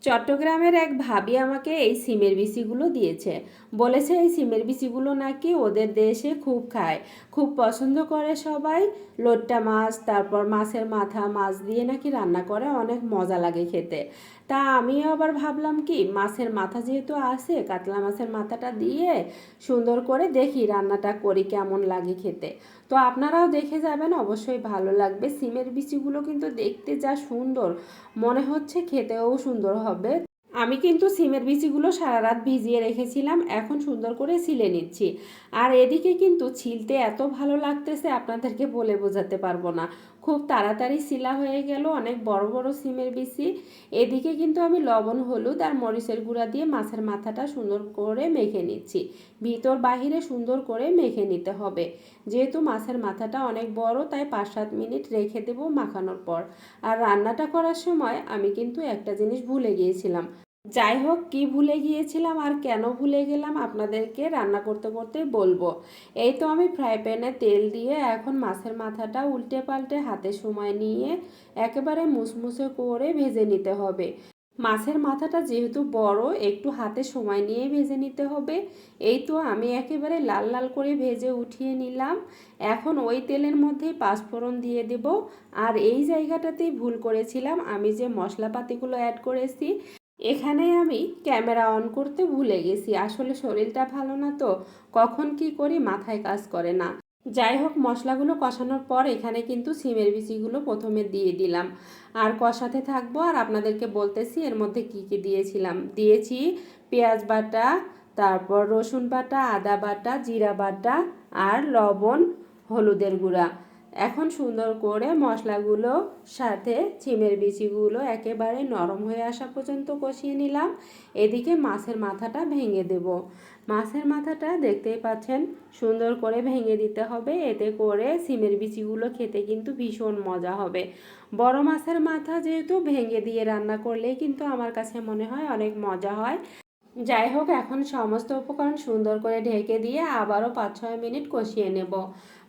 চট্টগ্রামের এক ভাবি আমাকে এই সিমের বিচিগুলো দিয়েছে। বলেছে এই সিমের বিচিগুলো নাকি ওদের দেশে খুব খায়, খুব পছন্দ করে সবাই। লোট্টা মাছ, তারপর মাছের মাথা, মাছ দিয়ে নাকি রান্না করে, অনেক মজা লাগে খেতে। তা আমিও আবার ভাবলাম কি, মাছের মাথা যেহেতু আছে, কাতলা মাছের মাথাটা দিয়ে সুন্দর করে দেখি রান্নাটা করি কেমন লাগে খেতে। তো আপনারাও দেখে যাবেন, অবশ্যই ভালো লাগবে। সিমের বিচিগুলো কিন্তু দেখতে যা সুন্দর, মনে হচ্ছে খেতেও সুন্দর হবে। আমি কিন্তু সিমের বিচিগুলো সারা রাত ভিজিয়ে রেখেছিলাম, এখন সুন্দর করে ছিলে নিচ্ছি। আর এদিকে কিন্তু ছিলতে এত ভালো লাগতেছে, আপনাদেরকে বলে বোঝাতে পারবো না। খুব তাড়াতাড়ি সিলা হয়ে গেল, অনেক বড় বড় সিমের বিচি। এদিকে কিন্তু আমি লবণ, হলুদ আর মরিচের গুঁড়া দিয়ে মাছের মাথাটা সুন্দর করে মেখে নিচ্ছি। ভিতর বাহিরে সুন্দর করে মেখে নিতে হবে। যেহেতু মাছের মাথাটা অনেক বড়, তাই 5-7 মিনিট রেখে দেবো মাখানোর পর। আর রান্নাটা করার সময় আমি কিন্তু একটা জিনিস ভুলে গিয়েছিলাম। যাই হোক, কি ভুলে গিয়েছিলাম আর কেন ভুলে গেলাম আপনাদেরকে রান্না করতে করতে বলবো। এই তো আমি ফ্রাই প্যানে তেল দিয়ে এখন মাছের মাথাটা উল্টে পাল্টে হাতে সময় নিয়ে একেবারে মুসমুসে করে ভেজে নিতে হবে। মাছের মাথাটা যেহেতু বড়, একটু হাতে সময় নিয়ে ভেজে নিতে হবে। এই তো আমি একেবারে লাল লাল করে ভেজে উঠিয়ে নিলাম। এখন ওই তেলের মধ্যেই পাঁচফোড়ন দিয়ে দেব। আর এই জায়গাটাতেই ভুল করেছিলাম, আমি যে মশলাপাতিগুলো অ্যাড করেছি, এখানে আমি ক্যামেরা অন করতে ভুলে গেছি। আসলে শরীরটা ভালো না, তো কখন কি করি মাথায় কাজ করে না। যাই হোক, মশলাগুলো কষানোর পর এখানে কিন্তু সিমের বিচিগুলো প্রথমে দিয়ে দিলাম। আর কষাতে থাকবো, আর আপনাদেরকে বলতেছি এর মধ্যে কি কি দিয়েছিলাম। দিয়েছি পেঁয়াজ বাটা, তারপর রসুন বাটা, আদা বাটা, জিরা বাটা, আর লবণ, হলুদের গুঁড়া। এখন সুন্দর করে মশলাগুলো সাথে সিমের বিচিগুলো একেবারে নরম হয়ে আসা পর্যন্ত কষিয়ে নিলাম। এদিকে মাছের মাথাটা ভেঙে দেব। মাছের মাথাটা দেখতেই পাচ্ছেন, সুন্দর করে ভেঙে দিতে হবে, এতে করে সিমের বিচিগুলো খেতে কিন্তু ভীষণ মজা হবে। বড় মাছের মাথা যেহেতু ভেঙে দিয়ে রান্না করলেই কিন্তু আমার কাছে মনে হয় অনেক মজা হয়। যাই হোক, এখন সমস্ত উপকরণ সুন্দর করে ঢেকে দিয়ে আবারও 5-6 মিনিট কষিয়ে নেব।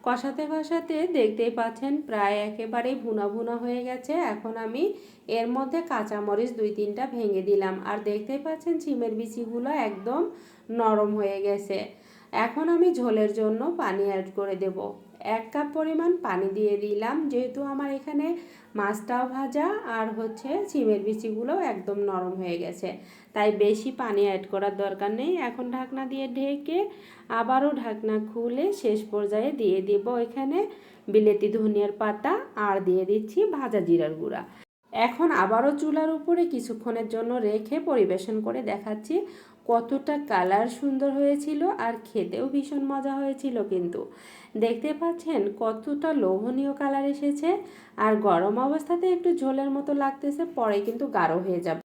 কষাতে কষাতে দেখতেই পাচ্ছেন প্রায় একেবারেই ভুনা ভুনা হয়ে গেছে। এখন আমি এর মধ্যে কাঁচামরিচ 2-3টা ভেঙে দিলাম। আর দেখতেই পাচ্ছেন সিমের বিচিগুলো একদম নরম হয়ে গেছে। এখন আমি ঝোলের জন্য পানি অ্যাড করে দেব। 1 কাপ পরিমাণ পানি দিয়ে দিলাম, যেহেতু আমার এখানে মাছটাও ভাজা আর সিমের বিচিগুলোও একদম নরম হয়ে গেছে, তাই বেশি পানি অ্যাড করার দরকার নেই। এখন ঢাকনা দিয়ে ঢেকে আবারও ঢাকনা খুলে শেষ পর্যায়ে দিয়ে দিব এখানে বিলেতি ধনিয়ার পাতা, আর দিয়ে দিচ্ছি ভাজা জিরার গুঁড়া। এখন আবারও চুলার উপরে কিছুক্ষণের জন্য রেখে পরিবেশন করে দেখাচ্ছি কতটা কালার সুন্দর হয়েছিল, আর খেতেও ভীষণ মজা হয়েছিল। কিন্তু দেখতে পাচ্ছেন কতটা লোভনীয় কালার এসেছে। আর গরম অবস্থাতে একটু ঝোলের মতো লাগতেছে, পরে কিন্তু গাঢ় হয়ে যাবে।